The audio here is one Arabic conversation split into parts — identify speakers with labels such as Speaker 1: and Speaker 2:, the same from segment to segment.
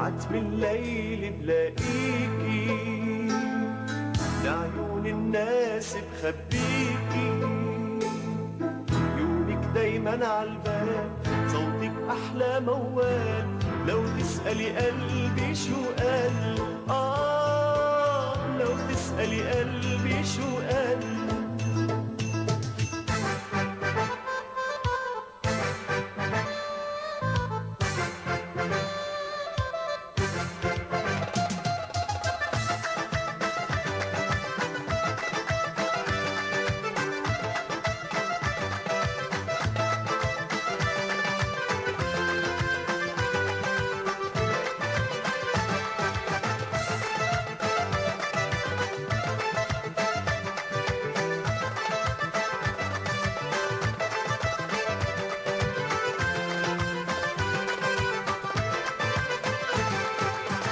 Speaker 1: عتب الليل بلاقيكي، لعيون الناس بخبيكي، عيونك دايما عالبال، صوتك أحلى موال، لو تسألي قلبي شو قال، لو تسألي قلبي شو قال.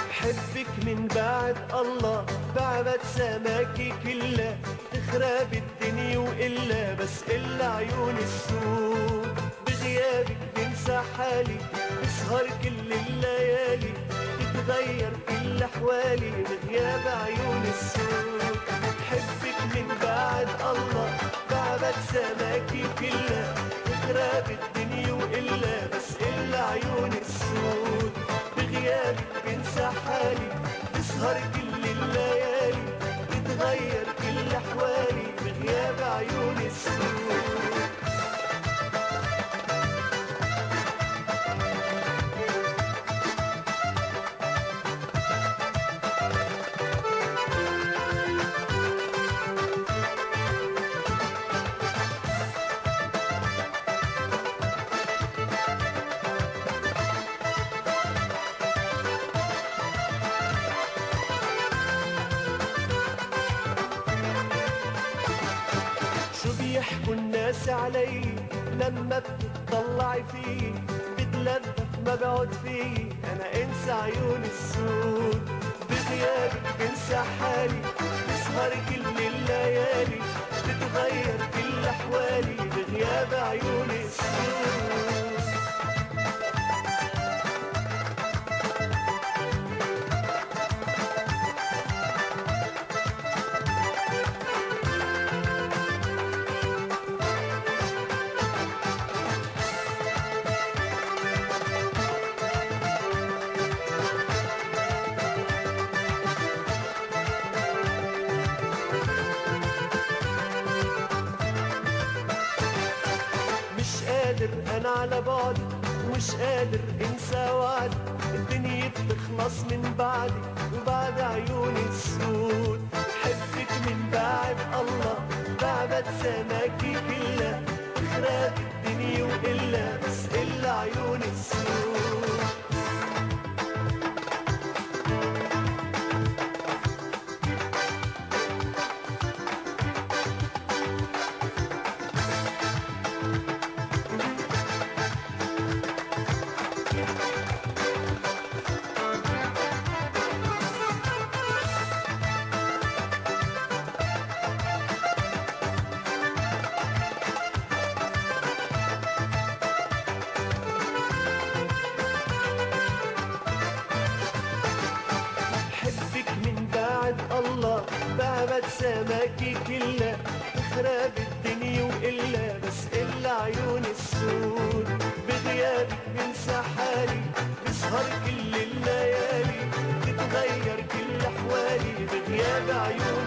Speaker 1: بحبك من بعد الله، بعبد سماكي كلها، تخرب الدنيا وإلا بس إلا عيون السود، بغيابك بنسى حالي، بسهر كل الليالي، تتغير كل أحوالي بغياب عيون السود. بحبك من بعد الله، بعبد سماكي كلها، تخرب الدنيا وإلا بس إلا عيون السود، بغيابك بنسى حالي، بسهر كل الليالي، تتغير كل أحوالي بغياب عيون السود. شو بيحكوا الناس علي لما بتطلعي فيه، بتلذذ ما بقعد فيه، انا انسى عيون السود، بغيابك بنسى حالي، بسهر كل الليالي، بتغير كل احوالي بغياب عيون السود. مش قادر انا على بعدي، ومش قادر انسى وعدي، الدنيا بتخلص من بعدي وبعد عيون السود. حبك من بعد الله، بعبد سماكي كلها، تخرب الدنيا وإلا بس إلا عيون السود. حبك من بعد الله، بعبد سماكي كلها، تخرب الدنيا وإلا بس إلا عيون السود، بغيابك بنسى حالي، بسهر كل الليالي، تتغير كل أحوالي بغياب عيون